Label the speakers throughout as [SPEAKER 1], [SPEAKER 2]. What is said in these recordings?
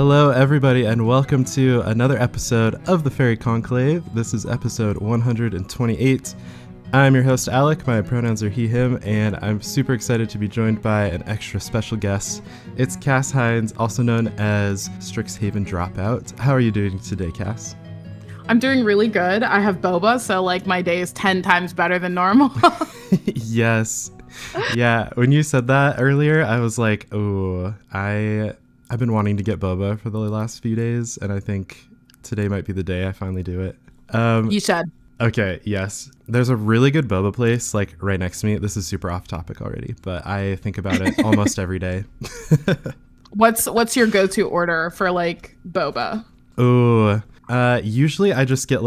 [SPEAKER 1] Hello, everybody, and welcome to another episode of the Faerie Conclave. This is episode 128. I'm your host, Alec. My pronouns are he, him, and I'm super excited to be joined by an extra special guest. It's Cass Hines, also known as Strixhaven Dropout. How are you doing today, Cass?
[SPEAKER 2] I'm doing really good. I have boba, so my day is 10 times better than normal.
[SPEAKER 1] Yes. Yeah, when you said that earlier, I was like, oh, I've been wanting to get boba for the last few days, and I think today might be the day I finally do it.
[SPEAKER 2] You should.
[SPEAKER 1] Okay, yes. There's a really good boba place right next to me. This is super off topic already, but I think about it almost every day.
[SPEAKER 2] What's your go-to order for boba?
[SPEAKER 1] Oh, usually I just get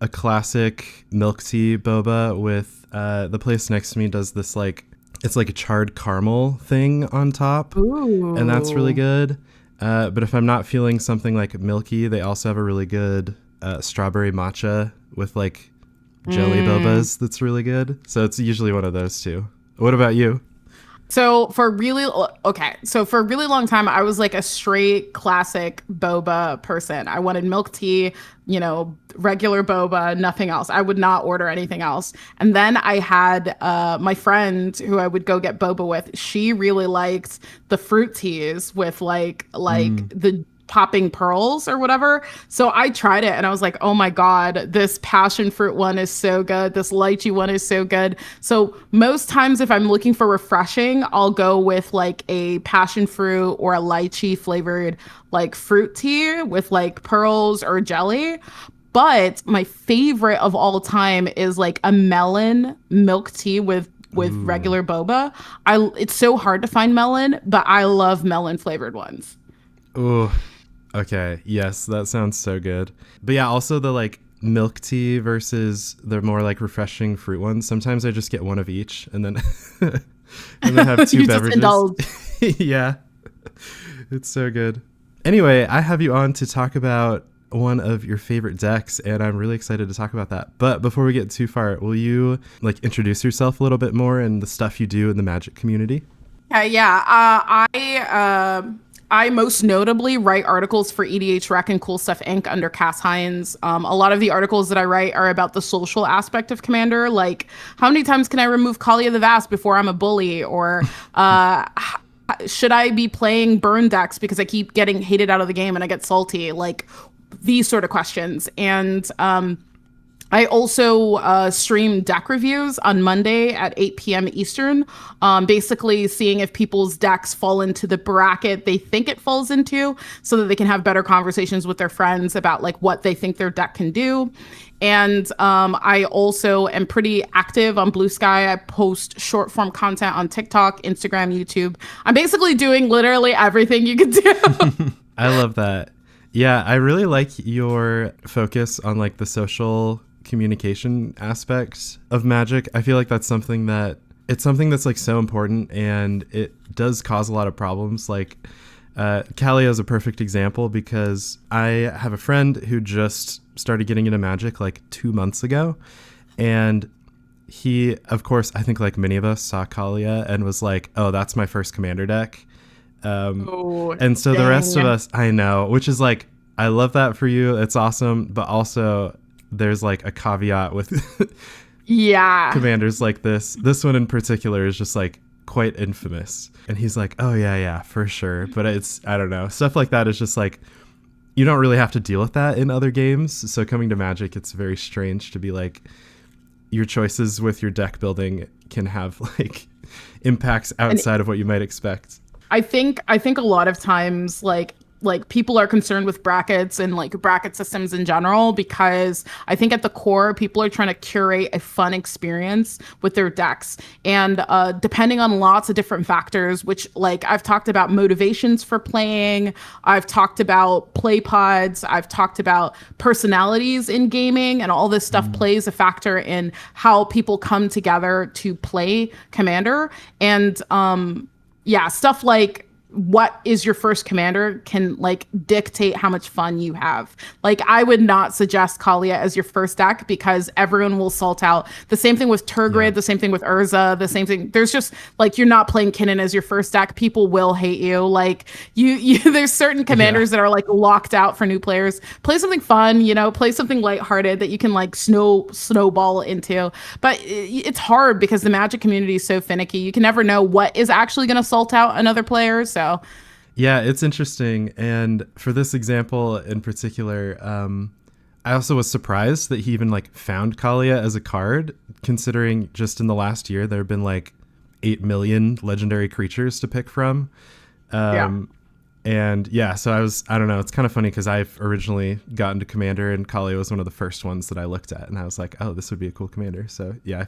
[SPEAKER 1] a classic milk tea boba with the place next to me does this it's like a charred caramel thing on top.
[SPEAKER 2] Ooh.
[SPEAKER 1] And that's really good. But if I'm not feeling something milky, they also have a really good strawberry matcha with jelly bobas that's really good. So it's usually one of those two. What about you?
[SPEAKER 2] So for a really long time, I was a straight classic boba person. I wanted milk tea, regular boba, nothing else. I would not order anything else. And then I had my friend who I would go get boba with. She really liked the fruit teas with the popping pearls or whatever. So I tried it and I was like, oh my God, this passion fruit one is so good. This lychee one is so good. So most times if I'm looking for refreshing, I'll go with a passion fruit or a lychee flavored fruit tea with pearls or jelly. But my favorite of all time is a melon milk tea with regular boba. It's so hard to find melon, but I love melon flavored ones.
[SPEAKER 1] Ooh. Okay, yes, that sounds so good. But yeah, also the milk tea versus the more refreshing fruit ones. Sometimes I just get one of each and then have two beverages. Just indulge. Yeah, it's so good. Anyway, I have you on to talk about one of your favorite decks, and I'm really excited to talk about that. But before we get too far, will you introduce yourself a little bit more and the stuff you do in the Magic community?
[SPEAKER 2] I most notably write articles for EDH Rec and Cool Stuff Inc. under Cass Hines. A lot of the articles that I write are about the social aspect of Commander, how many times can I remove Kalia the Vast before I'm a bully, or should I be playing burn decks because I keep getting hated out of the game and I get salty, these sort of questions. And I also stream deck reviews on Monday at 8 p.m. Eastern, basically seeing if people's decks fall into the bracket they think it falls into so that they can have better conversations with their friends about what they think their deck can do. And I also am pretty active on Blue Sky. I post short form content on TikTok, Instagram, YouTube. I'm basically doing literally everything you could do.
[SPEAKER 1] I love that. Yeah, I really like your focus on the social communication aspects of Magic. I feel that's something that's so important, and it does cause a lot of problems. Kalia is a perfect example because I have a friend who just started getting into Magic 2 months ago, and he, of course, I think many of us saw Kalia and was oh, that's my first Commander deck. And so the rest of us, I know, which is I love that for you. It's awesome. But also there's a caveat with commanders like this. This one in particular is just quite infamous. And he's oh yeah, for sure. But it's, I don't know. Stuff like that is just you don't really have to deal with that in other games. So coming to Magic, it's very strange to be your choices with your deck building can have impacts outside of what you might expect.
[SPEAKER 2] I think a lot of times people are concerned with brackets and bracket systems in general because I think at the core people are trying to curate a fun experience with their decks, and depending on lots of different factors, which I've talked about motivations for playing, I've talked about play pods, I've talked about personalities in gaming, and all this stuff plays a factor in how people come together to play Commander. And stuff what is your first commander can like dictate how much fun you have. Like I would not suggest Kalia as your first deck because everyone will salt out. The same thing with Tergrid, the same thing with Urza, the same thing. There's just like you're not playing Kinnan as your first deck. People will hate you. Like you there's certain commanders that are like locked out for new players. Play something fun, you know, play something lighthearted that you can like snowball into. But it's hard because the Magic community is so finicky. You can never know what is actually going to salt out another player. So,
[SPEAKER 1] yeah, it's interesting. And for this example in particular, I also was surprised that he even like found Kalia as a card, considering just in the last year there have been like 8 million legendary creatures to pick from. And yeah, so I don't know, it's kind of funny because I've originally gotten to Commander and Kalia was one of the first ones that I looked at, and I was like, oh, this would be a cool commander. So yeah,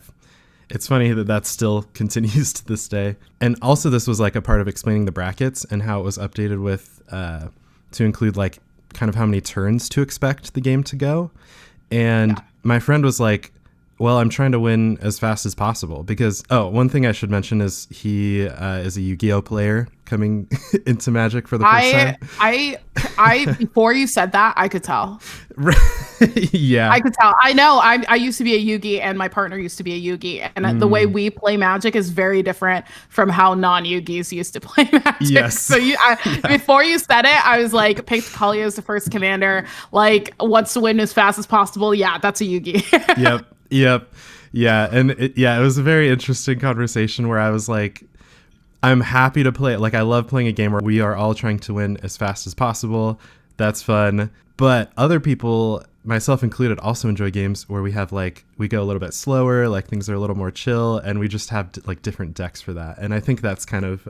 [SPEAKER 1] it's funny that still continues to this day. And also this was like a part of explaining the brackets and how it was updated with to include like kind of how many turns to expect the game to go. And my friend was like, well, I'm trying to win as fast as possible because, one thing I should mention is he is a Yu-Gi-Oh player coming into Magic for the first time.
[SPEAKER 2] I before you said that, I could tell.
[SPEAKER 1] Yeah.
[SPEAKER 2] I could tell. I know. I used to be a Yugi and my partner used to be a Yugi. And the way we play Magic is very different from how non-Yugis used to play Magic.
[SPEAKER 1] Yes.
[SPEAKER 2] So before you said it, I was like, picked Kalia as the first commander. Like, wants to win as fast as possible. Yeah, that's a Yugi.
[SPEAKER 1] Yep. Yeah. And it was a very interesting conversation where I was like, I'm happy to play it. Like, I love playing a game where we are all trying to win as fast as possible. That's fun. But other people, myself included, also enjoy games where we have like, we go a little bit slower, like things are a little more chill, and we just have like different decks for that. And I think that's kind of,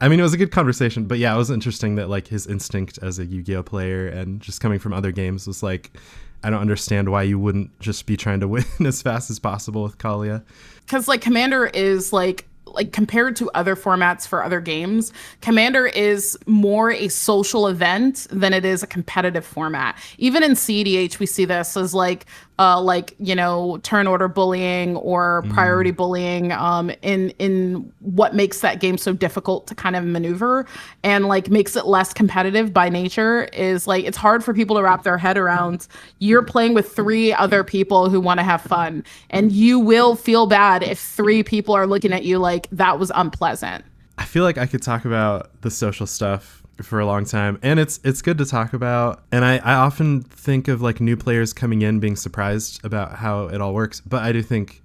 [SPEAKER 1] I mean, it was a good conversation, but yeah, it was interesting that like his instinct as a Yu-Gi-Oh player and just coming from other games was like, I don't understand why you wouldn't just be trying to win as fast as possible with Kalia.
[SPEAKER 2] Because like Commander is like compared to other formats for other games, Commander is more a social event than it is a competitive format. Even in CEDH, we see this as like you know, turn order bullying or priority bullying in what makes that game so difficult to kind of maneuver and like makes it less competitive by nature is like it's hard for people to wrap their head around. You're playing with 3 other people who want to have fun, and you will feel bad if 3 people are looking at you like that was unpleasant.
[SPEAKER 1] I feel like I could talk about the social stuff for a long time, and it's good to talk about, and I often think of like new players coming in being surprised about how it all works, but I do think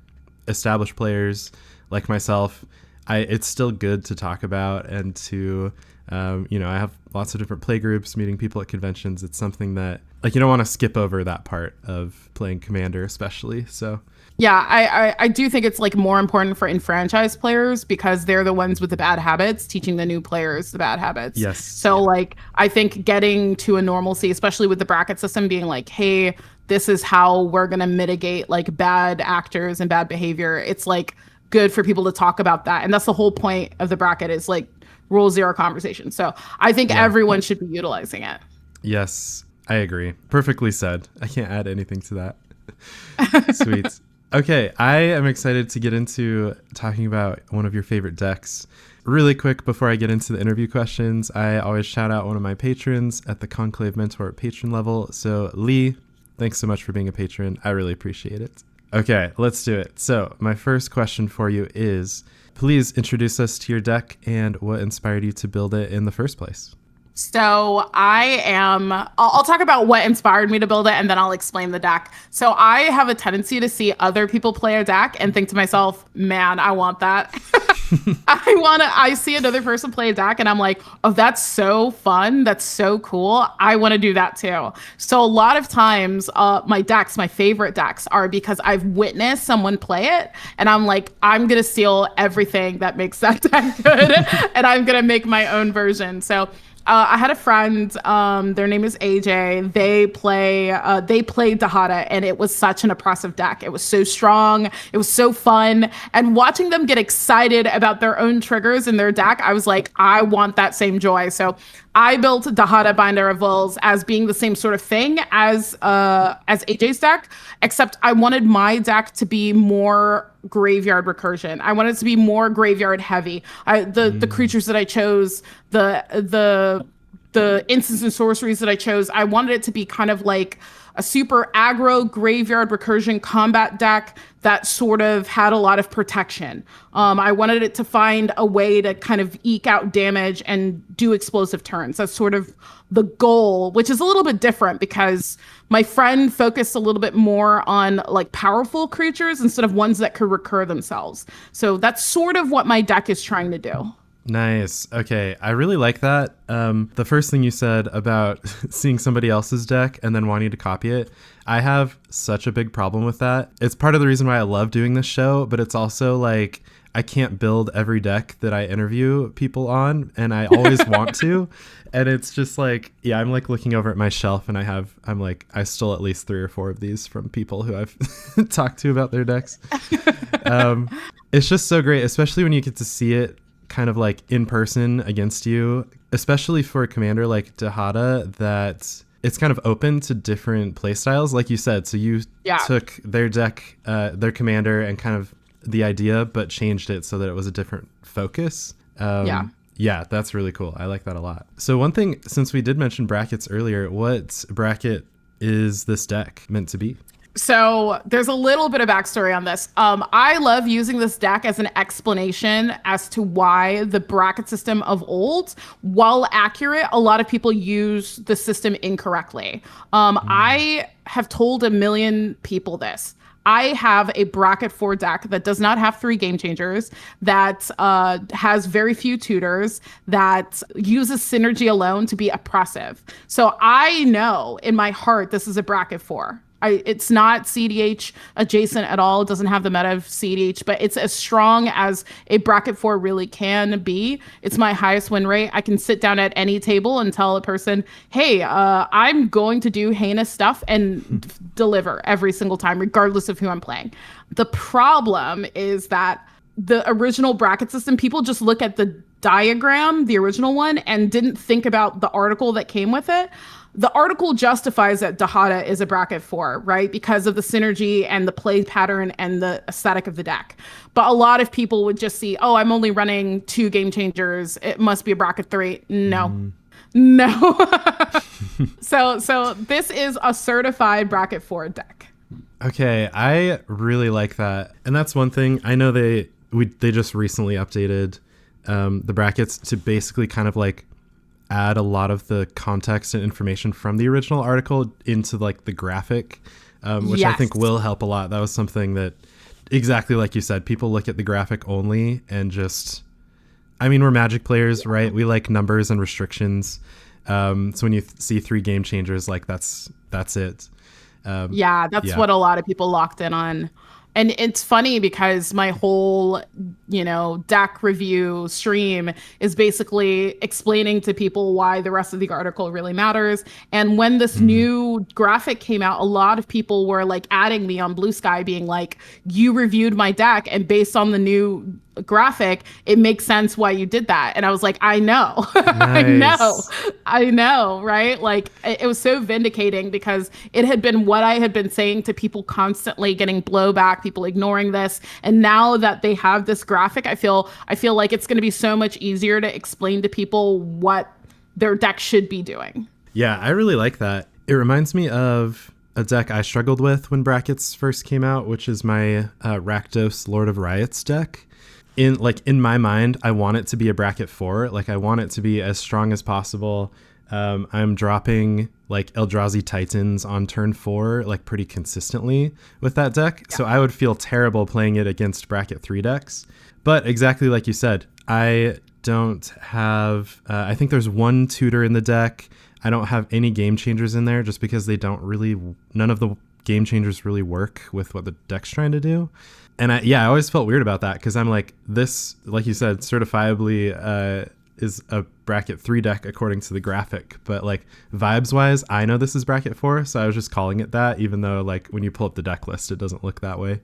[SPEAKER 1] established players like myself, it's still good to talk about and to you know, I have lots of different play groups, meeting people at conventions. It's something that like you don't want to skip over that part of playing Commander especially. So
[SPEAKER 2] yeah, I do think it's like more important for enfranchised players because they're the ones with the bad habits, teaching the new players the bad habits.
[SPEAKER 1] Yes.
[SPEAKER 2] So like I think getting to a normalcy, especially with the bracket system being like, hey, this is how we're going to mitigate like bad actors and bad behavior. It's like good for people to talk about that. And that's the whole point of the bracket is like rule 0 conversation. So I think everyone should be utilizing it.
[SPEAKER 1] Yes, I agree. Perfectly said. I can't add anything to that. Sweet. Okay, I am excited to get into talking about one of your favorite decks. Really quick, before I get into the interview questions, I always shout out one of my patrons at the Conclave Mentor patron level. So Lee, thanks so much for being a patron. I really appreciate it. Okay, let's do it. So my first question for you is, please introduce us to your deck and what inspired you to build it in the first place.
[SPEAKER 2] So I'll talk about what inspired me to build it and then I'll explain the deck. So I have a tendency to see other people play a deck and think to myself, man, I want that. I see another person play a deck and I'm like, oh, that's so fun. That's so cool. I want to do that too. So a lot of times my favorite decks are because I've witnessed someone play it and I'm like, I'm going to steal everything that makes that deck good and I'm going to make my own version. So I had a friend, their name is AJ. They played Dihada, and it was such an oppressive deck. It was so strong. It was so fun. And watching them get excited about their own triggers in their deck, I was like, I want that same joy. So I built Dihada Binder of Wills as being the same sort of thing as AJ's deck, except I wanted my deck to be more graveyard recursion. I wanted it to be more graveyard heavy. The creatures that I chose, the instants and sorceries that I chose, I wanted it to be kind of like a super aggro graveyard recursion combat deck that sort of had a lot of protection. I wanted it to find a way to kind of eke out damage and do explosive turns. That's sort of the goal, which is a little bit different because my friend focused a little bit more on like powerful creatures instead of ones that could recur themselves. So that's sort of what my deck is trying to do.
[SPEAKER 1] Nice. Okay. I really like that. The first thing you said about seeing somebody else's deck and then wanting to copy it, I have such a big problem with that. It's part of the reason why I love doing this show, but it's also like I can't build every deck that I interview people on, and I always want to. And it's just like, yeah, I'm like looking over at my shelf and I stole at least 3 or 4 of these from people who I've talked to about their decks. It's just so great, especially when you get to see it kind of like in person against you, especially for a commander like Dihada, that it's kind of open to different play styles, like you said. So you took their deck, their commander, and kind of the idea, but changed it so that it was a different focus. Yeah, that's really cool. I like that a lot. So one thing, since we did mention brackets earlier, what bracket is this deck meant to be?
[SPEAKER 2] So there's a little bit of backstory on this. I love using this deck as an explanation as to why the bracket system of old, while accurate, a lot of people use the system incorrectly. I have told a million people this. I have a bracket 4 deck that does not have 3 game changers, that has very few tutors, that uses synergy alone to be oppressive. So I know in my heart this is a bracket 4. It's not CDH adjacent at all. It doesn't have the meta of CDH, but it's as strong as a bracket 4 really can be. It's my highest win rate. I can sit down at any table and tell a person, hey, I'm going to do heinous stuff and deliver every single time, regardless of who I'm playing. The problem is that the original bracket system, people just look at the diagram, the original one, and didn't think about the article that came with it. The article justifies that Dihada is a bracket 4, right? Because of the synergy and the play pattern and the aesthetic of the deck. But a lot of people would just see, oh, I'm only running 2 game changers. It must be a bracket 3. No. So this is a certified bracket 4 deck.
[SPEAKER 1] Okay, I really like that. And that's one thing. I know they just recently updated the brackets to basically kind of like add a lot of the context and information from the original article into like the graphic, which I think will help a lot. That was something that, exactly like you said, people look at the graphic only and just, I mean, we're Magic players, right? We like numbers and restrictions. So when you see 3 game changers, like that's it.
[SPEAKER 2] That's what a lot of people locked in on. And it's funny because my whole, deck review stream is basically explaining to people why the rest of the article really matters. And when this new graphic came out, a lot of people were like adding me on Blue Sky being like, you reviewed my deck, and based on the new graphic, it makes sense why you did that. And I was like, I know.
[SPEAKER 1] Nice.
[SPEAKER 2] I know, right? Like it was so vindicating because it had been what I had been saying to people constantly, getting blowback, people ignoring this. And now that they have this graphic, I feel like it's going to be so much easier to explain to people what their deck should be doing.
[SPEAKER 1] Yeah, I really like that. It reminds me of a deck I struggled with when brackets first came out, which is my Rakdos Lord of Riots deck. In my mind, I want it to be a bracket 4. Like I want it to be as strong as possible. I'm dropping like Eldrazi Titans on turn 4 like pretty consistently with that deck. Yeah. So I would feel terrible playing it against bracket 3 decks. But exactly like you said, I don't have, I think there's 1 tutor in the deck. I don't have any game changers in there just because none of the game changers really work with what the deck's trying to do. And I always felt weird about that because I'm like, this, like you said, certifiably is a bracket 3 deck according to the graphic. But like vibes wise, I know this is bracket 4. So I was just calling it that, even though like when you pull up the deck list, it doesn't look that way.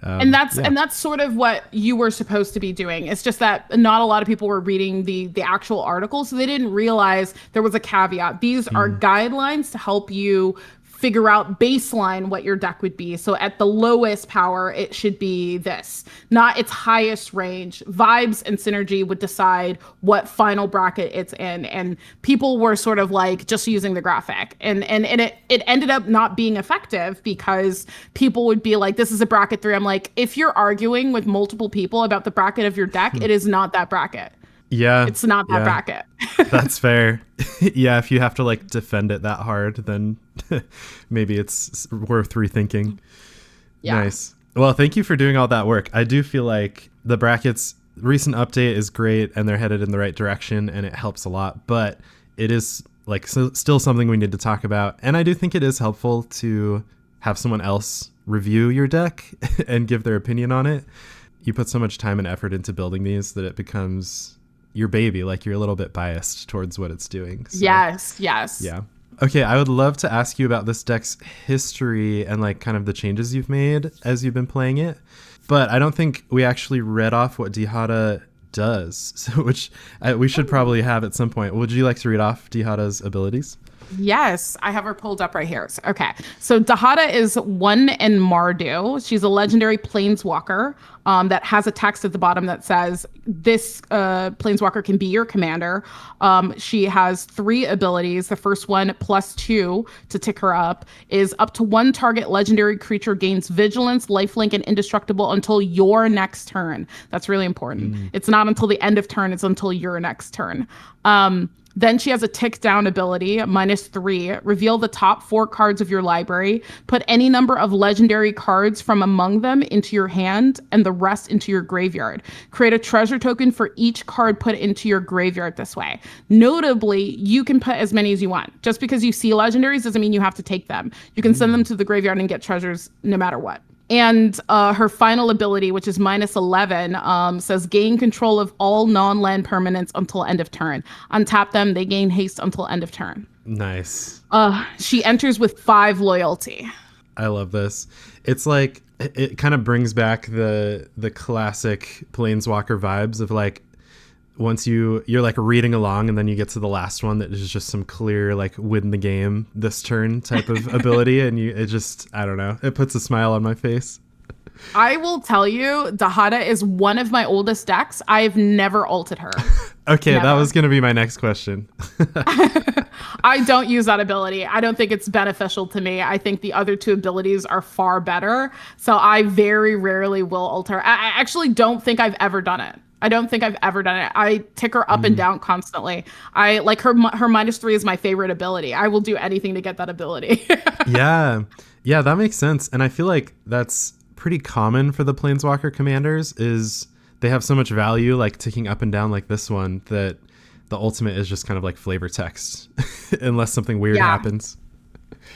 [SPEAKER 1] And that's sort of what you were supposed to be doing. It's just that not a lot of people were reading the actual article, so they didn't realize there was a caveat. These are guidelines to help you
[SPEAKER 2] figure out baseline what your deck would be. So at the lowest power, it should be this, not its highest range. Vibes and Synergy would decide what final bracket it's in. And people were sort of like just using the graphic. And it ended up not being effective because people would be like, this is a bracket 3. I'm like, if you're arguing with multiple people about the bracket of your deck, it is not that bracket.
[SPEAKER 1] Yeah.
[SPEAKER 2] It's not that bracket.
[SPEAKER 1] That's fair. Yeah, if you have to like defend it that hard, then maybe it's worth rethinking.
[SPEAKER 2] Yeah.
[SPEAKER 1] Nice. Well, thank you for doing all that work. I do feel like the brackets recent update is great and they're headed in the right direction and it helps a lot, but it is like still something we need to talk about. And I do think it is helpful to have someone else review your deck and give their opinion on it. You put so much time and effort into building these that it becomes your baby, like you're a little bit biased towards what it's doing. So,
[SPEAKER 2] yes.
[SPEAKER 1] Yeah. Okay, I would love to ask you about this deck's history and like kind of the changes you've made as you've been playing it. But I don't think we actually read off what Dihada does, so which we should probably have at some point. Would you like to read off Dihada's abilities?
[SPEAKER 2] Yes, I have her pulled up right here. Okay, so Dihada is 1 in Mardu. She's a legendary planeswalker that has a text at the bottom that says, this planeswalker can be your commander. She has 3 abilities. The first one, +2 to tick her up, is up to 1 target legendary creature gains vigilance, lifelink, and indestructible until your next turn. That's really important. It's not until the end of turn, it's until your next turn. Then she has a tick down ability, -3. Reveal the top 4 cards of your library. Put any number of legendary cards from among them into your hand and the rest into your graveyard. Create a treasure token for each card put into your graveyard this way. Notably, you can put as many as you want. Just because you see legendaries doesn't mean you have to take them. You can send them to the graveyard and get treasures no matter what. And her final ability, which is -11, says gain control of all non-land permanents until end of turn. Untap them, they gain haste until end of turn.
[SPEAKER 1] Nice.
[SPEAKER 2] She enters with 5 loyalty.
[SPEAKER 1] I love this. It's like, it kind of brings back the classic Planeswalker vibes of like, once you're like reading along and then you get to the last one that is just some clear like win the game this turn type of ability, and it just, I don't know, it puts a smile on my face.
[SPEAKER 2] I will tell you, Dihada is one of my oldest decks. I've never ulted her.
[SPEAKER 1] Okay,
[SPEAKER 2] never.
[SPEAKER 1] That was going to be my next question.
[SPEAKER 2] I don't use that ability. I don't think it's beneficial to me. I think the other 2 abilities are far better. So I very rarely will ult her. I actually don't think I've ever done it. I tick her up and down constantly. I like her -3 is my favorite ability. I will do anything to get that ability.
[SPEAKER 1] Yeah, that makes sense. And I feel like that's pretty common for the Planeswalker commanders, is they have so much value, like ticking up and down like this one, that the ultimate is just kind of like flavor text unless something weird happens.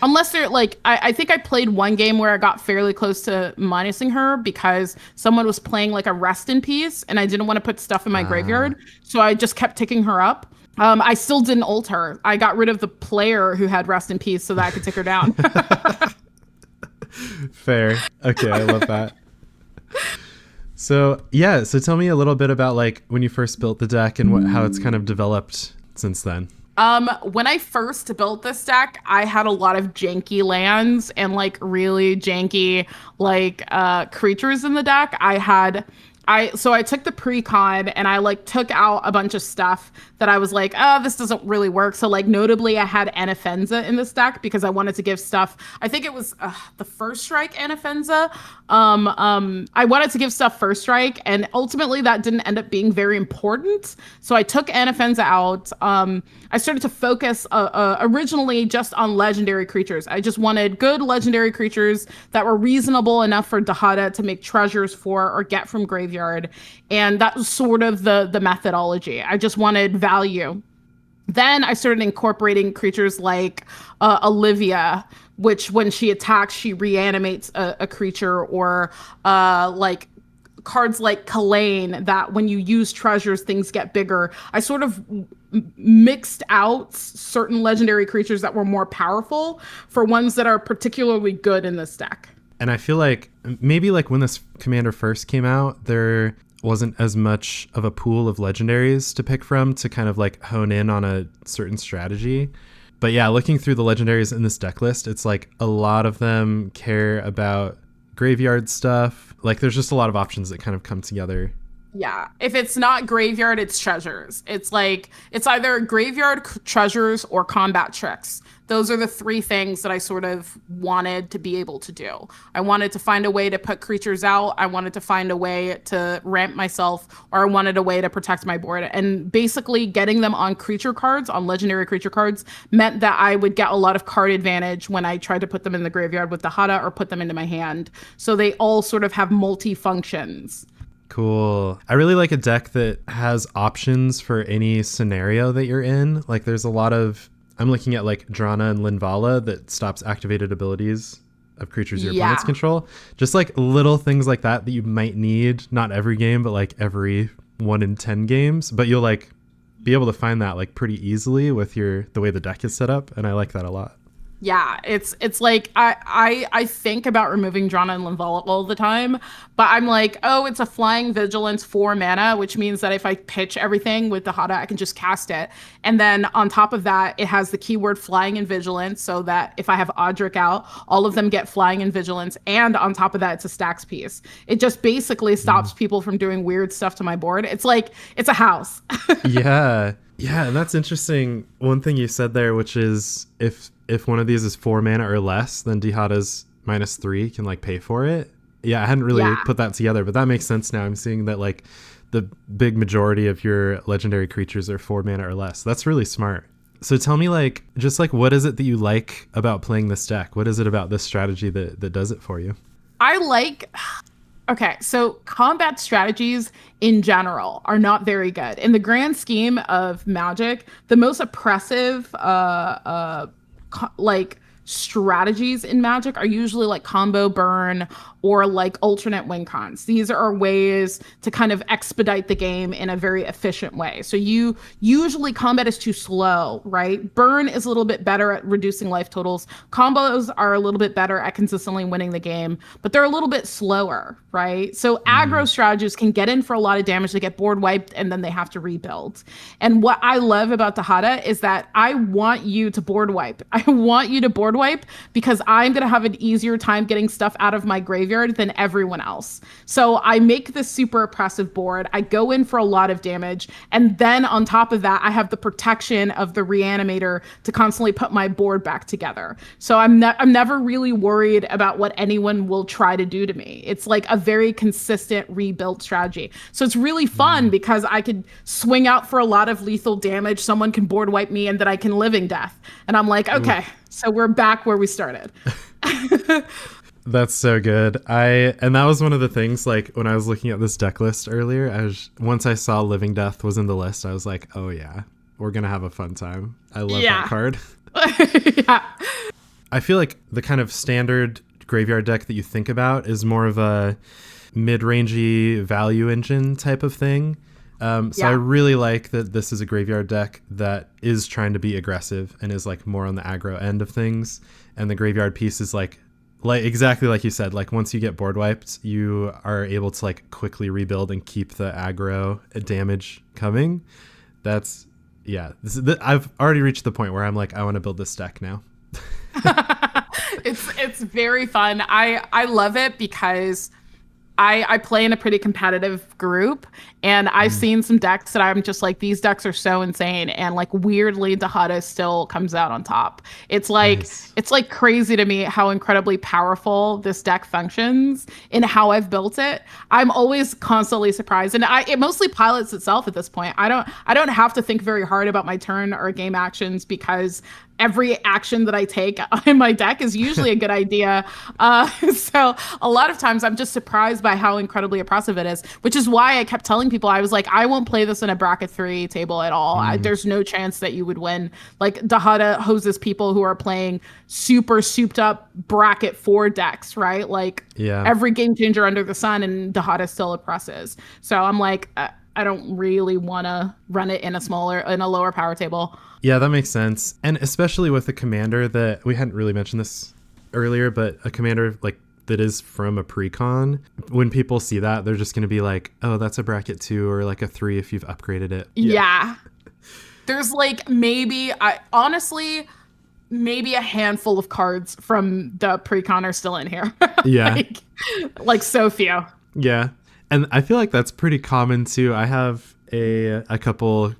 [SPEAKER 2] Unless they're like, I think I played one game where I got fairly close to minusing her because someone was playing like a rest in peace and I didn't want to put stuff in my graveyard. So I just kept ticking her up. I still didn't ult her. I got rid of the player who had rest in peace so that I could tick her down.
[SPEAKER 1] Fair. Okay, I love that. So tell me a little bit about like when you first built the deck and how it's kind of developed since then.
[SPEAKER 2] When I first built this deck, I had a lot of janky lands and like really janky like creatures in the deck. So I took the pre-con and I like took out a bunch of stuff that I was like, oh, this doesn't really work. So like notably I had Anafenza in this deck because I wanted to give stuff. I think it was the first strike Anafenza. I wanted to give stuff first strike and ultimately that didn't end up being very important. So I took Anafenza out. I started to focus originally just on legendary creatures. I just wanted good legendary creatures that were reasonable enough for Dihada to make treasures for or get from graveyard. And that was sort of the methodology. I just wanted value. Then I started incorporating creatures like Olivia, which when she attacks, she reanimates a creature, or like cards like Kalane, that when you use treasures, things get bigger. I sort of mixed out certain legendary creatures that were more powerful for ones that are particularly good in this deck.
[SPEAKER 1] And I feel like maybe like when this commander first came out, there wasn't as much of a pool of legendaries to pick from to kind of like hone in on a certain strategy. But yeah, looking through the legendaries in this deck list, it's like a lot of them care about graveyard stuff. Like there's just a lot of options that kind of come together.
[SPEAKER 2] Yeah. If it's not graveyard, it's treasures. It's like, it's either graveyard treasures or combat tricks. Those are the three things that I sort of wanted to be able to do. I wanted to find a way to put creatures out. I wanted to find a way to ramp myself, or I wanted a way to protect my board. And basically getting them on creature cards, on legendary creature cards, meant that I would get a lot of card advantage when I tried to put them in the graveyard with Dihada or put them into my hand. So they all sort of have multi-functions.
[SPEAKER 1] Cool. I really like a deck that has options for any scenario that you're in. Like there's a lot of, I'm looking at like Drana and Linvala that stops activated abilities of creatures your opponents control. Just like little things like that you might need, not every game, but like every 1 in 10 games. But you'll like be able to find that like pretty easily with the way the deck is set up. And I like that a lot.
[SPEAKER 2] Yeah, it's like I think about removing Drana and Linvala all the time, but I'm like, oh, it's a flying vigilance 4 mana, which means that if I pitch everything with Dihada, I can just cast it. And then on top of that, it has the keyword flying and vigilance, so that if I have Audric out, all of them get flying and vigilance. And on top of that, it's a stacks piece. It just basically stops people from doing weird stuff to my board. It's like, it's a house.
[SPEAKER 1] Yeah, and that's interesting. One thing you said there, which is if one of these is 4 mana or less, then Dihada's -3 can like pay for it. Yeah, I hadn't really put that together, but that makes sense now. I'm seeing that like the big majority of your legendary creatures are 4 mana or less. That's really smart. So tell me like, just like, what is it that you like about playing this deck? What is it about this strategy that does it for you?
[SPEAKER 2] I like... Okay, so combat strategies in general are not very good. In the grand scheme of Magic, the most oppressive like strategies in Magic are usually like combo burn or like alternate win cons. These are ways to kind of expedite the game in a very efficient way. So you usually combat is too slow, right? Burn is a little bit better at reducing life totals. Combos are a little bit better at consistently winning the game, but they're a little bit slower, right? So aggro strategies can get in for a lot of damage. They get board wiped and then they have to rebuild. And what I love about Dihada is that I want you to board wipe. I want you to board wipe because I'm going to have an easier time getting stuff out of my graveyard than everyone else. So I make this super oppressive board. I go in for a lot of damage. And then on top of that, I have the protection of the reanimator to constantly put my board back together. So I'm never really worried about what anyone will try to do to me. It's like a very consistent rebuild strategy. So it's really fun because I could swing out for a lot of lethal damage. Someone can board wipe me and then I can living death. And I'm like, okay, so we're back where we started.
[SPEAKER 1] That's so good. And that was one of the things, like when I was looking at this deck list earlier, once I saw Living Death was in the list, I was like, oh yeah, we're going to have a fun time. I love that card.
[SPEAKER 2] Yeah.
[SPEAKER 1] I feel like the kind of standard graveyard deck that you think about is more of a mid-rangey value engine type of thing. So I really like that this is a graveyard deck that is trying to be aggressive and is like more on the aggro end of things. And the graveyard piece is like exactly like you said, like once you get board wiped, you are able to like quickly rebuild and keep the aggro damage coming. That's, I've already reached the point where I'm like, I want to build this deck now.
[SPEAKER 2] It's very fun. I love it because I play in a pretty competitive group, and I've seen some decks that I'm just like, these decks are so insane, and like weirdly Dihada still comes out on top. It's like It's like crazy to me how incredibly powerful this deck functions and how I've built it. I'm always constantly surprised, and it mostly pilots itself at this point. I don't have to think very hard about my turn or game actions because every action that I take in my deck is usually a good idea. So a lot of times I'm just surprised by how incredibly oppressive it is, which is why I kept telling people, I was like, I won't play this in a bracket 3 table at all. There's no chance that you would win. Like Dihada hoses people who are playing super souped up bracket 4 decks, right? Like every game changer under the sun, and Dihada still oppresses. So I'm like, I don't really want to run it in a lower power table.
[SPEAKER 1] Yeah, that makes sense. And especially with a commander that we hadn't really mentioned this earlier, but a commander like that is from a pre-con, when people see that, they're just going to be like, oh, that's a bracket 2 or like a 3 if you've upgraded it.
[SPEAKER 2] Yeah. There's like honestly, maybe a handful of cards from the pre-con are still in here.
[SPEAKER 1] Yeah.
[SPEAKER 2] like so few.
[SPEAKER 1] Yeah. And I feel like that's pretty common too. I have a couple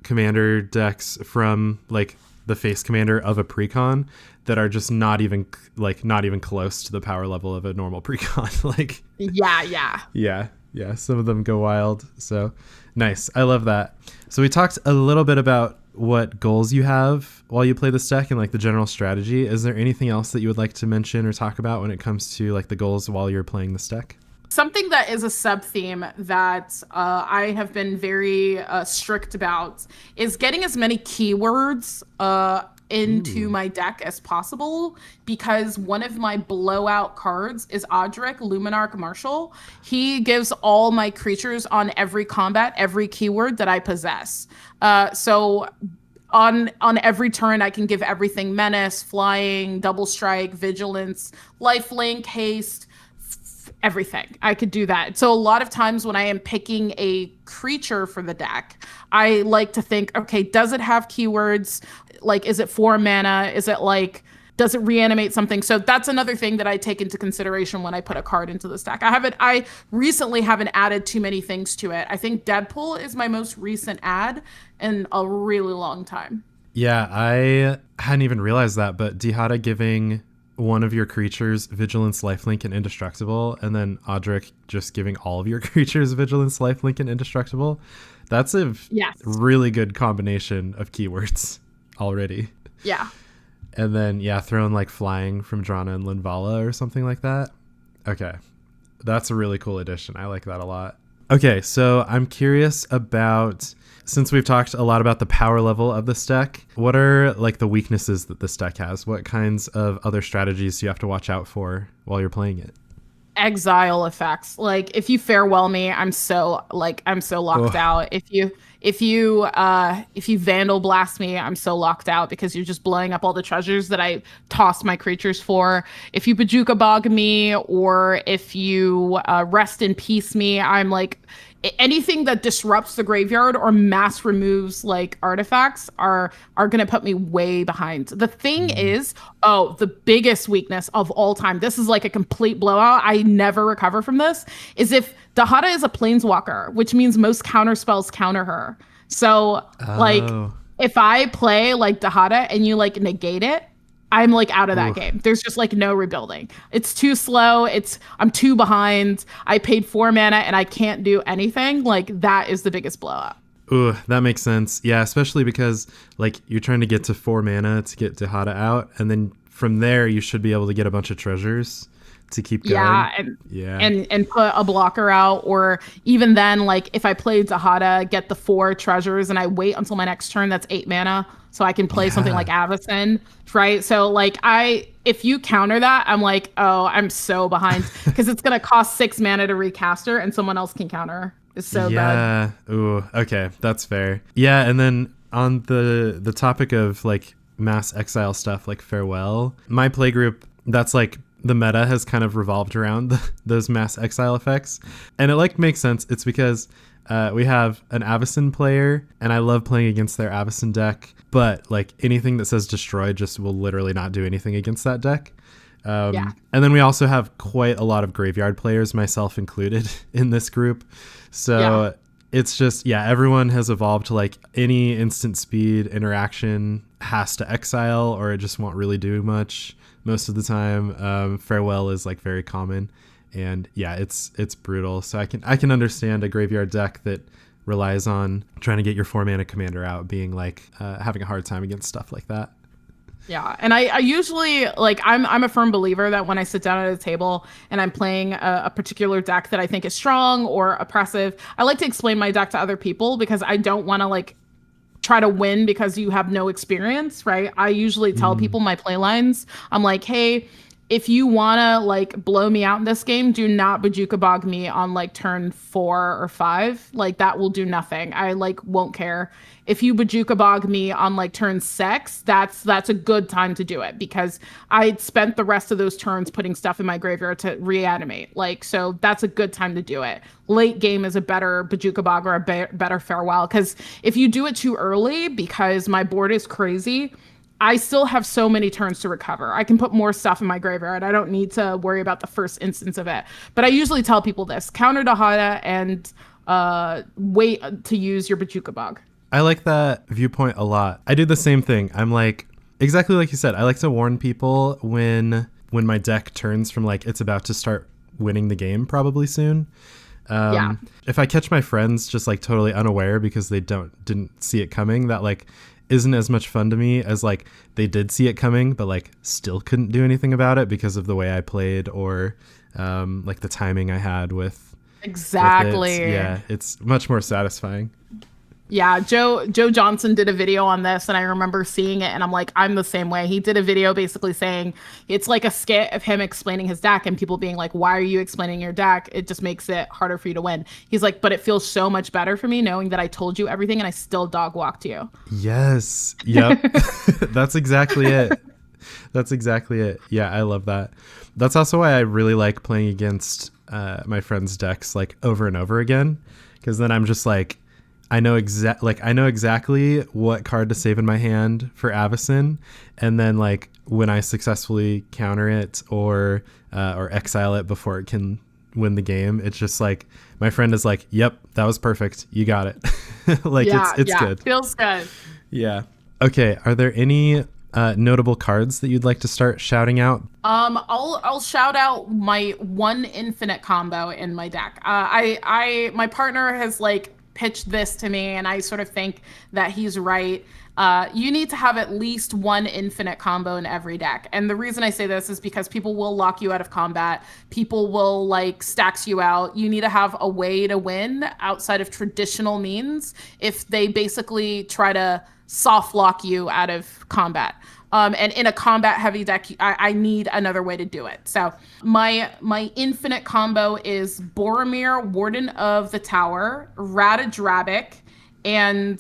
[SPEAKER 1] commander decks from like the face commander of a precon that are just not even close to the power level of a normal precon. Like yeah, some of them go wild. So nice. I love that. So we talked a little bit about what goals you have while you play this deck and like the general strategy. Is there anything else that you would like to mention or talk about when it comes to like the goals while you're playing this deck?
[SPEAKER 2] Something that is a sub-theme that I have been very strict about is getting as many keywords into my deck as possible, because one of my blowout cards is Odric, Luminarch Marshal. He gives all my creatures on every combat every keyword that I possess. So on every turn, I can give everything: Menace, Flying, Double Strike, Vigilance, Lifelink, Haste, everything. I could do that. So a lot of times when I am picking a creature for the deck, I like to think, okay, does it have keywords? Like, is it 4 mana? Is it like, does it reanimate something? So that's another thing that I take into consideration when I put a card into this deck. I recently haven't added too many things to it. I think Deadpool is my most recent add in a really long time.
[SPEAKER 1] Yeah, I hadn't even realized that, but Dihada giving one of your creatures Vigilance, Lifelink, and Indestructible, and then Odric just giving all of your creatures Vigilance, Lifelink, and Indestructible. That's a really good combination of keywords already.
[SPEAKER 2] Yeah.
[SPEAKER 1] And then, throwing like Flying from Drana and Linvala or something like that. Okay. That's a really cool addition. I like that a lot. Okay, so I'm curious about, since we've talked a lot about the power level of this deck, what are like the weaknesses that this deck has? What kinds of other strategies do you have to watch out for while you're playing it?
[SPEAKER 2] Exile effects. Like, if you farewell me, I'm so locked out. If you Vandal Blast me, I'm so locked out because you're just blowing up all the treasures that I tossed my creatures for. If you Bajuka Bog me, or if you Rest in Peace me, I'm like, anything that disrupts the graveyard or mass removes like artifacts are going to put me way behind. The thing is, the biggest weakness of all time, this is like a complete blowout, I never recover from this, is if Dihada is a planeswalker, which means most counter spells counter her. So like if I play like Dihada and you like negate it, I'm like out of that game. There's just like no rebuilding. It's too slow. I'm too behind. I paid 4 mana and I can't do anything. Like, that is the biggest blowout.
[SPEAKER 1] Ooh, that makes sense. Yeah, especially because like you're trying to get to 4 mana to get Dihada out, and then from there you should be able to get a bunch of treasures to keep going. And put a blocker out, or even then, like if I play Dihada, get the 4 treasures, and I wait until my next turn, that's 8 mana. So I can play something like Avacyn, right? So like if you counter that, I'm like, oh, I'm so behind, because it's gonna cost 6 mana to recast her, and someone else can counter her. It's so bad. Yeah. Ooh. Okay, that's fair. Yeah, and then on the topic of like mass exile stuff, like Farewell, my playgroup, that's like the meta has kind of revolved around those mass exile effects, and it like makes sense. It's because we have an Avacyn player, and I love playing against their Avacyn deck, but like anything that says destroy just will literally not do anything against that deck. And then we also have quite a lot of graveyard players, myself included, in this group. So it's just, everyone has evolved to like any instant speed interaction has to exile, or it just won't really do much most of the time. Farewell is like very common. And it's brutal. So I can understand a graveyard deck that relies on trying to get your 4 mana commander out being like having a hard time against stuff like that.
[SPEAKER 2] Yeah, and I usually like I'm a firm believer that when I sit down at a table and I'm playing a particular deck that I think is strong or oppressive, I like to explain my deck to other people, because I don't want to like try to win because you have no experience, right? I usually tell people my play lines. I'm like, hey, if you want to like blow me out in this game, do not Bajuka Bog me on like turn 4 or 5. Like, that will do nothing. I like won't care. If you Bajuka Bog me on like turn 6, that's a good time to do it, because I spent the rest of those turns putting stuff in my graveyard to reanimate. Like, so that's a good time to do it. Late game is a better Bajuka Bog or a better Farewell, because if you do it too early, because my board is crazy, I still have so many turns to recover. I can put more stuff in my graveyard. I don't need to worry about the first instance of it. But I usually tell people this: counter Dihada and wait to use your Bojuka Bog.
[SPEAKER 1] I like that viewpoint a lot. I do the same thing. I'm like, exactly like you said, I like to warn people when my deck turns from like it's about to start winning the game probably soon. If I catch my friends just like totally unaware because they didn't see it coming, that like isn't as much fun to me as like they did see it coming but like still couldn't do anything about it because of the way I played or like the timing I had with
[SPEAKER 2] exactly
[SPEAKER 1] with it. Yeah, it's much more satisfying.
[SPEAKER 2] Yeah, Joe Johnson did a video on this, and I remember seeing it, and I'm like, I'm the same way. He did a video basically saying it's like a skit of him explaining his deck and people being like, why are you explaining your deck? It just makes it harder for you to win. He's like, but it feels so much better for me knowing that I told you everything and I still dog walked you.
[SPEAKER 1] Yes. Yep. That's exactly it. That's exactly it. Yeah, I love that. That's also why I really like playing against my friends' decks like over and over again, because then I'm just like, I know exactly what card to save in my hand for Avacyn, and then like when I successfully counter it or exile it before it can win the game, it's just like my friend is like, "Yep, that was perfect. You got it." Like it's good.
[SPEAKER 2] Feels good.
[SPEAKER 1] Yeah. Okay. Are there any notable cards that you'd like to start shouting out?
[SPEAKER 2] I'll shout out my one infinite combo in my deck. My partner has like pitched this to me, and I sort of think that he's right. You need to have at least one infinite combo in every deck. And the reason I say this is because people will lock you out of combat. People will like stacks you out. You need to have a way to win outside of traditional means if they basically try to soft lock you out of combat. And in a combat heavy deck, I need another way to do it. So my infinite combo is Boromir, Warden of the Tower, Ratadrabik, and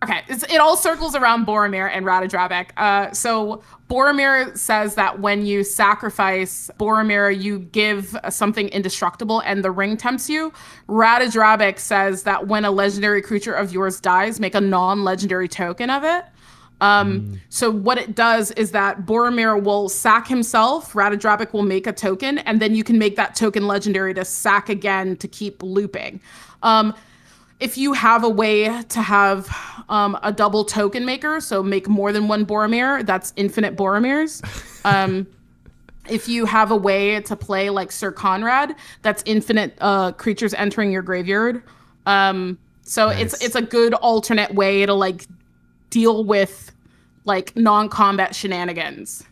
[SPEAKER 2] it all circles around Boromir and Ratadrabik. So Boromir says that when you sacrifice Boromir, you give something indestructible and the ring tempts you. Ratadrabik says that when a legendary creature of yours dies, make a non-legendary token of it. So what it does is that Boromir will sack himself, Ratadrabik will make a token, and then you can make that token legendary to sack again to keep looping. If you have a way to have a double token maker, so make more than one Boromir, that's infinite Boromirs. If you have a way to play like Sir Conrad, that's infinite creatures entering your graveyard. So nice. It's a good alternate way to like deal with like non-combat shenanigans.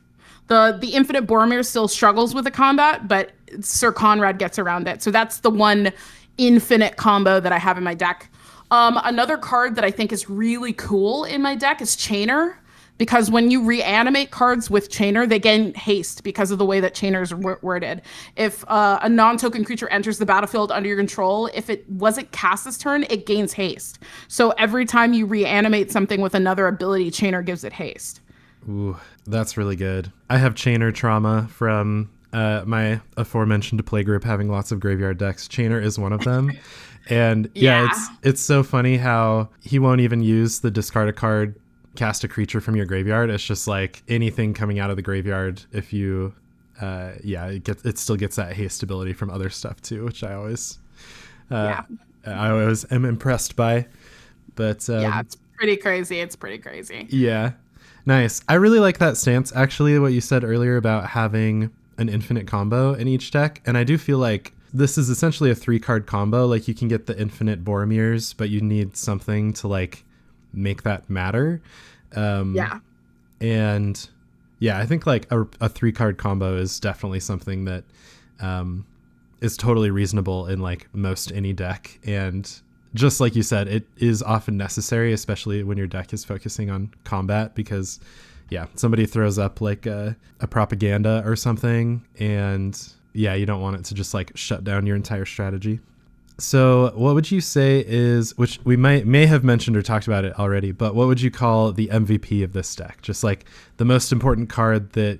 [SPEAKER 2] The infinite Boromir still struggles with the combat, but Sir Conrad gets around it. So that's the one infinite combo that I have in my deck. Another card that I think is really cool in my deck is Chainer, because when you reanimate cards with Chainer, they gain haste because of the way that Chainer is worded. If a non-token creature enters the battlefield under your control, if it wasn't cast this turn, it gains haste. So every time you reanimate something with another ability, Chainer gives it haste.
[SPEAKER 1] Ooh, that's really good. I have Chainer trauma from my aforementioned playgroup having lots of graveyard decks. Chainer is one of them. And yeah, it's so funny how he won't even use the discard a card, cast a creature from your graveyard. It's just like anything coming out of the graveyard. If you it still gets that haste ability from other stuff too, which I always am impressed by. But
[SPEAKER 2] it's pretty crazy.
[SPEAKER 1] Yeah, nice. I really like that stance, actually, what you said earlier about having an infinite combo in each deck. And I do feel like this is essentially a 3-card combo. Like you can get the infinite Boromirs, but you need something to like make that matter. And I think like a 3-card combo is definitely something that is totally reasonable in like most any deck. And just like you said, it is often necessary, especially when your deck is focusing on combat, because somebody throws up like a propaganda or something, and you don't want it to just like shut down your entire strategy. So what would you say is, which we may have mentioned or talked about it already, but what would you call the MVP of this deck? Just like the most important card that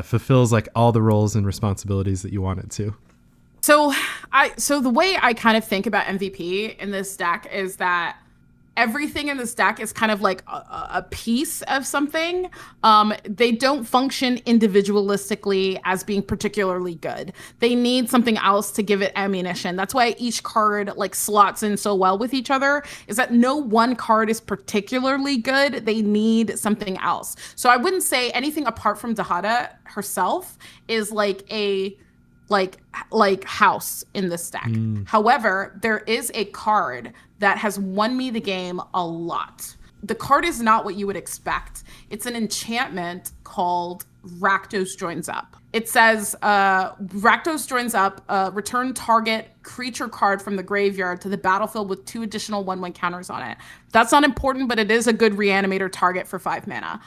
[SPEAKER 1] fulfills like all the roles and responsibilities that you want it to.
[SPEAKER 2] So the way I kind of think about MVP in this deck is that everything in this deck is kind of like a piece of something. They don't function individualistically as being particularly good. They need something else to give it ammunition. That's why each card like slots in so well with each other, is that no one card is particularly good. They need something else. So I wouldn't say anything apart from Dihada herself is like a house in this deck. However, there is a card that has won me the game a lot. The card is not what you would expect. It's an enchantment called Rakdos Joins Up. It says, Rakdos Joins Up, return target creature card from the graveyard to the battlefield with 2 additional 1/1 counters on it. That's not important, but it is a good reanimator target for 5 mana.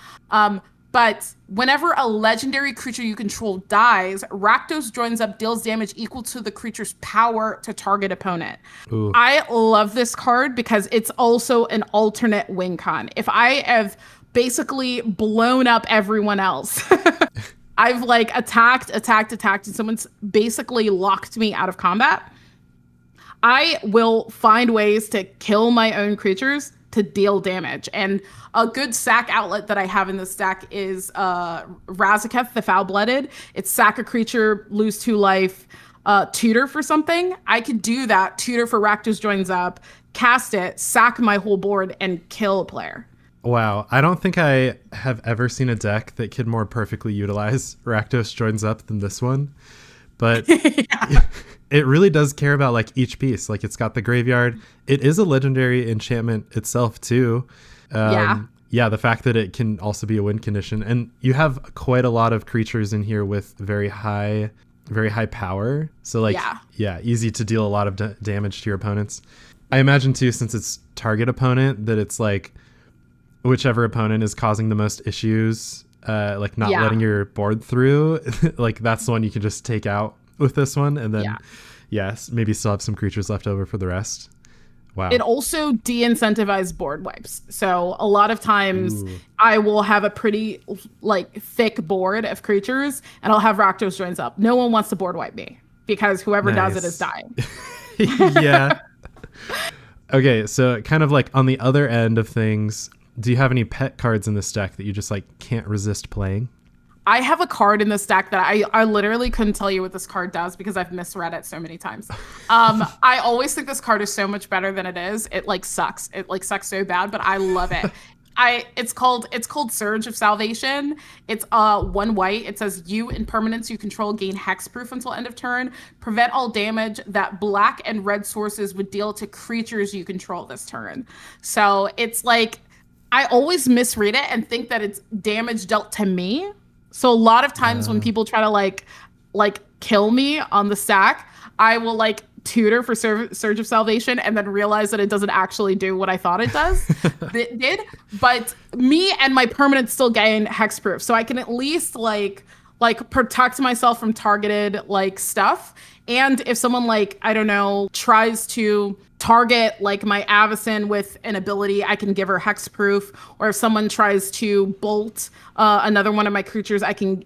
[SPEAKER 2] But whenever a legendary creature you control dies, Rakdos Joins Up deals damage equal to the creature's power to target opponent. Ooh. I love this card because it's also an alternate win con. If I have basically blown up everyone else, I've like attacked, and someone's basically locked me out of combat, I will find ways to kill my own creatures to deal damage. And a good sack outlet that I have in this deck is Razaketh, the Foul-Blooded. It's sack a creature, lose 2 life, tutor for something. I could do that, tutor for Rakdos Joins Up, cast it, sack my whole board, and kill a player.
[SPEAKER 1] Wow. I don't think I have ever seen a deck that could more perfectly utilize Rakdos Joins Up than this one. But it really does care about like each piece. Like it's got the graveyard. It is a legendary enchantment itself too. Yeah, the fact that it can also be a win condition. And you have quite a lot of creatures in here with very high power. So like, yeah easy to deal a lot of damage to your opponents. I imagine too, since it's target opponent, that it's like whichever opponent is causing the most issues, like not letting your board through, like that's the one you can just take out with this one. And then yes, maybe still have some creatures left over for the rest. Wow. It
[SPEAKER 2] also de-incentivizes board wipes. So a lot of times I will have a pretty like thick board of creatures and I'll have Rakdos Joins Up. No one wants to board wipe me because whoever does it is dying.
[SPEAKER 1] Yeah. Okay, so kind of like on the other end of things, do you have any pet cards in this deck that you just like can't resist playing?
[SPEAKER 2] I have a card in this deck that I literally couldn't tell you what this card does because I've misread it so many times. I always think this card is so much better than it is. It like sucks. It like sucks so bad, but I love it. It's called Surge of Salvation. It's 1 white. It says you and permanents you control gain hexproof until end of turn. Prevent all damage that black and red sources would deal to creatures you control this turn. So it's like I always misread it and think that it's damage dealt to me. So a lot of times when people try to like kill me on the stack, I will like tutor for Surge of Salvation and then realize that it doesn't actually do what I thought it does. It did, but me and my permanent still gain hexproof, so I can at least like protect myself from targeted like stuff. And if someone like, I don't know, tries to target like my Avacyn with an ability, I can give her hexproof. Or if someone tries to bolt another one of my creatures, I can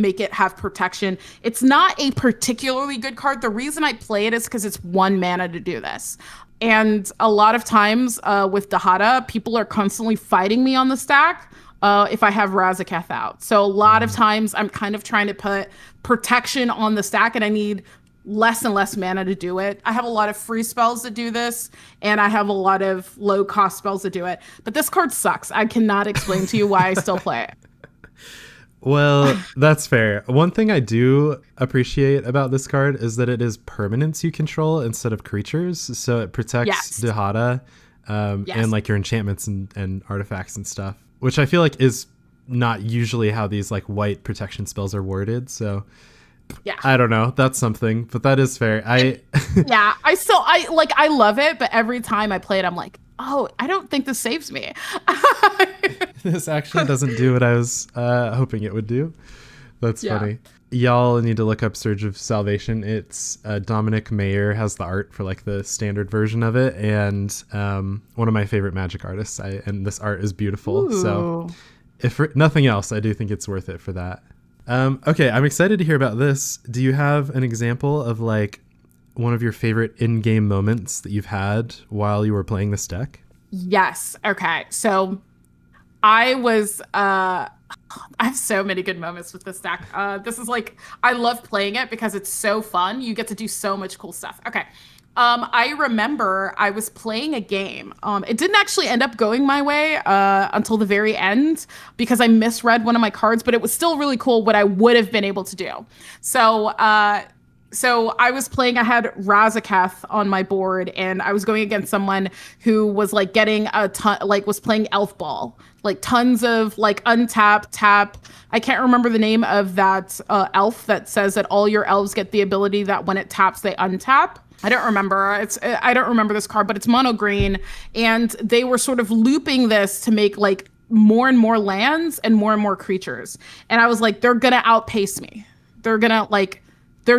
[SPEAKER 2] make it have protection. It's not a particularly good card. The reason I play it is because it's 1 mana to do this. And a lot of times with Dihada, people are constantly fighting me on the stack if I have Razaketh out. So a lot of times I'm kind of trying to put protection on the stack and I need less and less mana to do it. I have a lot of free spells that do this, and I have a lot of low cost spells that do it. But this card sucks. I cannot explain to you why I still play it.
[SPEAKER 1] Well, that's fair. One thing I do appreciate about this card is that it is permanents you control instead of creatures. So it protects Dihada and like your enchantments and artifacts and stuff, which I feel like is not usually how these like white protection spells are worded. So yeah, I don't know. That's something, but that is fair. I love it, but every time I play it, I'm like, oh, I don't think this saves me. This actually doesn't do what I was hoping it would do. That's funny. Y'all need to look up Surge of Salvation. It's Dominic Mayer has the art for like the standard version of it, and one of my favorite Magic artists. And this art is beautiful. Ooh. So if for nothing else, I do think it's worth it for that. Okay, I'm excited to hear about this. Do you have an example of like one of your favorite in-game moments that you've had while you were playing this deck?
[SPEAKER 2] Yes. Okay. So I was I have so many good moments with this deck. This is like I love playing it because it's so fun. You get to do so much cool stuff. Okay. I remember I was playing a game. It didn't actually end up going my way until the very end because I misread one of my cards, but it was still really cool what I would have been able to do. So I was playing, I had Razaketh on my board, and I was going against someone who was like getting a ton, like was playing Elf Ball, like tons of like untap, tap. I can't remember the name of that elf that says that all your elves get the ability that when it taps, they untap. I don't remember. I don't remember this card, but it's mono green, and they were sort of looping this to make like more and more lands and more creatures. And I was like, they're gonna outpace me. They're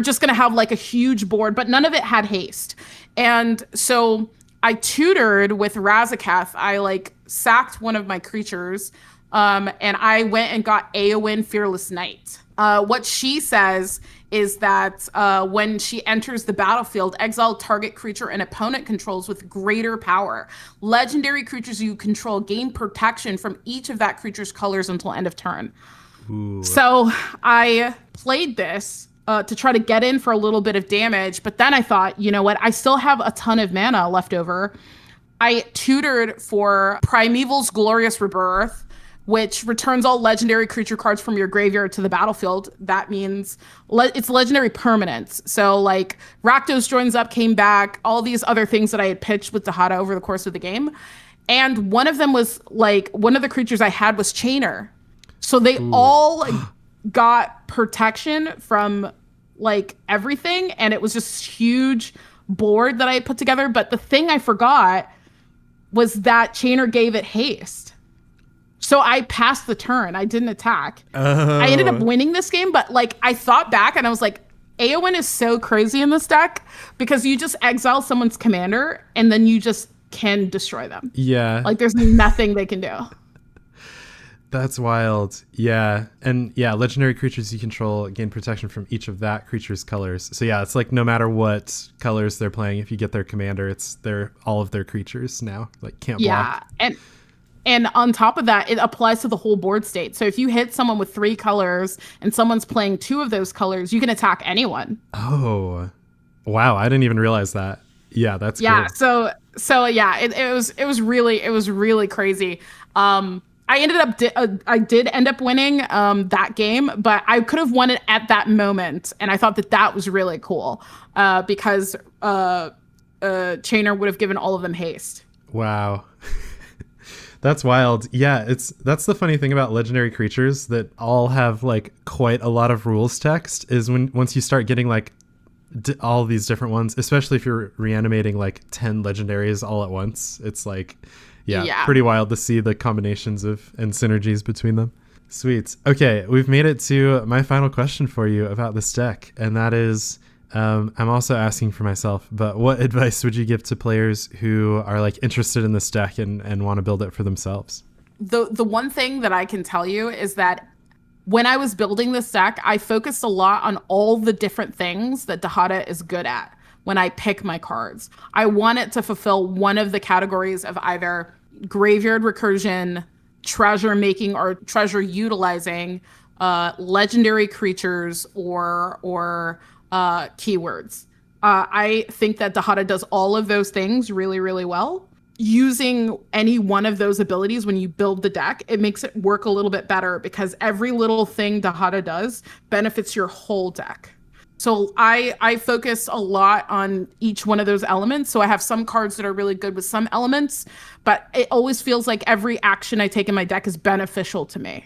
[SPEAKER 2] just gonna have like a huge board, but none of it had haste. And so I tutored with Razaketh. I like sacked one of my creatures, and I went and got Eowyn Fearless Knight. What she says is that when she enters the battlefield, exile target creature an opponent controls with greater power. Legendary creatures you control gain protection from each of that creature's colors until end of turn. Ooh. So I played this to try to get in for a little bit of damage, but then I thought, you know what? I still have a ton of mana left over. I tutored for Primeval's Glorious Rebirth, which returns all legendary creature cards from your graveyard to the battlefield. That means it's legendary permanence. So like Rakdos Joins Up came back, all these other things that I had pitched with Dihada over the course of the game. And one of them was like, one of the creatures I had was Chainer. So they all got protection from like everything. And it was just huge board that I had put together. But the thing I forgot was that Chainer gave it haste. So I passed the turn. I didn't attack. Oh. I ended up winning this game, but like I thought back and I was like, Eowyn is so crazy in this deck because you just exile someone's commander and then you just can destroy them.
[SPEAKER 1] Yeah.
[SPEAKER 2] Like there's nothing they can do.
[SPEAKER 1] That's wild. Yeah. And yeah, legendary creatures you control gain protection from each of that creature's colors. So yeah, it's like no matter what colors they're playing, if you get their commander, it's all of their creatures now. Like can't block.
[SPEAKER 2] Yeah. And on top of that, it applies to the whole board state. So if you hit someone with 3 colors and someone's playing 2 of those colors, you can attack anyone.
[SPEAKER 1] Oh, wow. I didn't even realize that. Yeah, that's cool.
[SPEAKER 2] So yeah, it was really crazy. I did end up winning that game, but I could have won it at that moment. And I thought that was really cool because Chainer would have given all of them haste.
[SPEAKER 1] Wow. That's wild. Yeah, that's the funny thing about legendary creatures that all have like quite a lot of rules text is once you start getting like all these different ones, especially if you're reanimating like 10 legendaries all at once, it's like pretty wild to see the combinations and synergies between them. Sweet. Okay, we've made it to my final question for you about this deck, and that is I'm also asking for myself, but what advice would you give to players who are like interested in this deck and want to build it for themselves?
[SPEAKER 2] The one thing that I can tell you is that when I was building this deck, I focused a lot on all the different things that Dihada is good at when I pick my cards. I want it to fulfill one of the categories of either graveyard recursion, treasure making or treasure utilizing, legendary creatures, or keywords. I think that Dihada does all of those things really, really well. Using any one of those abilities when you build the deck, it makes it work a little bit better because every little thing Dihada does benefits your whole deck. So I focus a lot on each one of those elements. So I have some cards that are really good with some elements, but it always feels like every action I take in my deck is beneficial to me.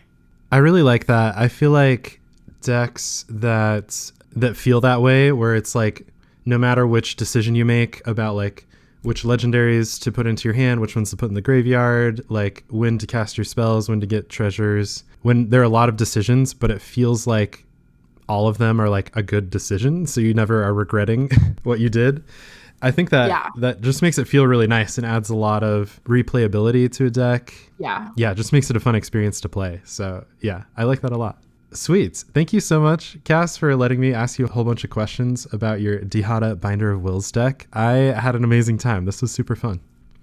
[SPEAKER 1] I really like that. I feel like decks that feel that way, where it's like no matter which decision you make about like which legendaries to put into your hand, which ones to put in the graveyard, like when to cast your spells, when to get treasures, when there are a lot of decisions, but it feels like all of them are like a good decision, so you never are regretting what you did. I think that just makes it feel really nice and adds a lot of replayability to a deck. Yeah, just makes it a fun experience to play. So yeah, I like that a lot. Sweet. Thank you so much, Cass, for letting me ask you a whole bunch of questions about your Dihada Binder of Wills deck. I had an amazing time. This was super fun.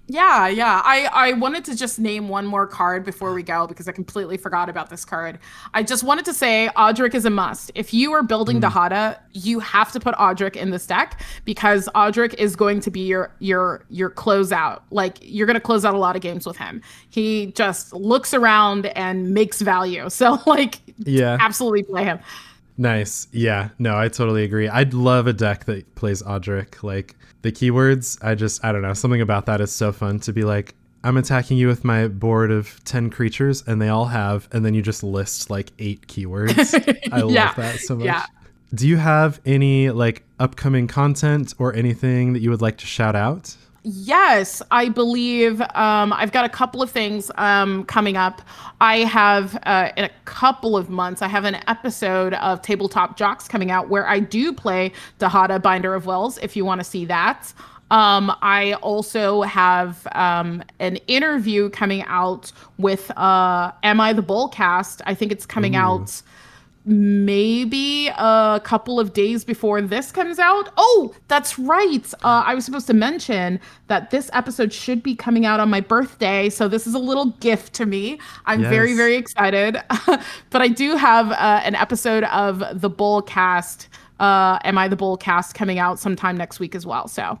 [SPEAKER 2] Yeah. I wanted to just name one more card before we go because I completely forgot about this card. I just wanted to say Audric is a must. If you are building Dihada, you have to put Audric in this deck because Audric is going to be your closeout. Like you're going to close out a lot of games with him. He just looks around and makes value. So like absolutely play him.
[SPEAKER 1] Nice. Yeah. No, I totally agree. I'd love a deck that plays Audric. Like the keywords, I don't know. Something about that is so fun to be like, I'm attacking you with my board of 10 creatures and they all have, and then you just list like 8 keywords. I love that so much. Yeah. Do you have any like upcoming content or anything that you would like to shout out?
[SPEAKER 2] Yes, I believe I've got a couple of things coming up. I have, in a couple of months, I have an episode of Tabletop Jocks coming out where I do play Dihada Binder of Wells, if you want to see that. I also have an interview coming out with Am I the Bullcast? I think it's coming out maybe a couple of days before this comes out. Oh, that's right. I was supposed to mention that this episode should be coming out on my birthday. So this is a little gift to me. I'm very, very excited. But I do have an episode of the Bullcast, Am I the Bullcast, coming out sometime next week as well. So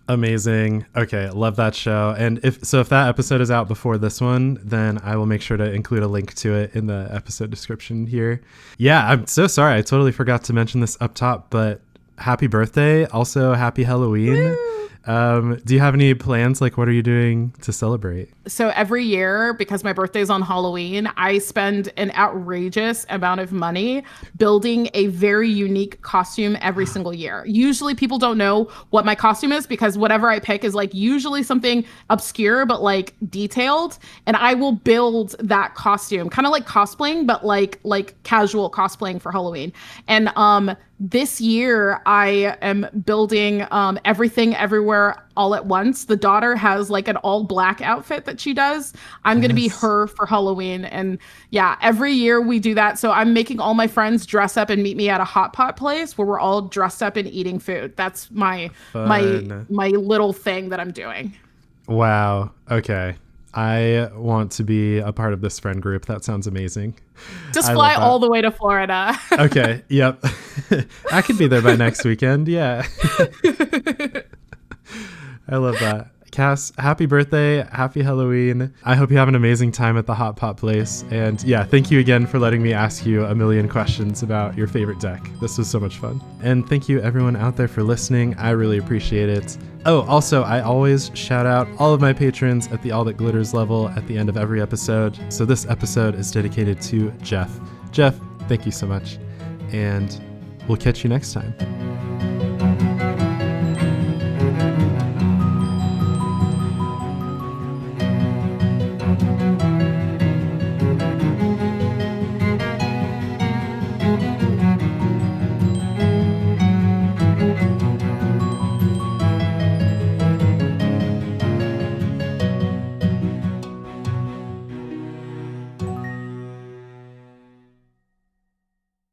[SPEAKER 1] amazing. Okay, love that show. And if that episode is out before this one, then I will make sure to include a link to it in the episode description here. Yeah, I'm so sorry. I totally forgot to mention this up top, but happy birthday. Also, happy Halloween. Woo! Do you have any plans? Like, what are you doing to celebrate?
[SPEAKER 2] So every year, because my birthday is on Halloween, I spend an outrageous amount of money building a very unique costume every single year. Usually people don't know what my costume is because whatever I pick is like usually something obscure, but like detailed. And I will build that costume, kind of like cosplaying, but like casual cosplaying for Halloween. And, this year, I am building Everything Everywhere All at Once. The daughter has like an all black outfit that she does. I'm going to be her for Halloween. And yeah, every year we do that. So I'm making all my friends dress up and meet me at a hot pot place where we're all dressed up and eating food. That's my little thing that I'm doing. Wow.
[SPEAKER 1] Okay. I want to be a part of this friend group. That sounds amazing.
[SPEAKER 2] Just fly all the way to Florida.
[SPEAKER 1] Okay. Yep. I could be there by next weekend. Yeah. I love that. Cass, happy birthday. Happy Halloween. I hope you have an amazing time at the Hot Pot Place. And yeah, thank you again for letting me ask you a million questions about your favorite deck. This was so much fun. And thank you everyone out there for listening. I really appreciate it. Oh, also, I always shout out all of my patrons at the All That Glitters level at the end of every episode. So this episode is dedicated to Jeff. Jeff, thank you so much. And we'll catch you next time.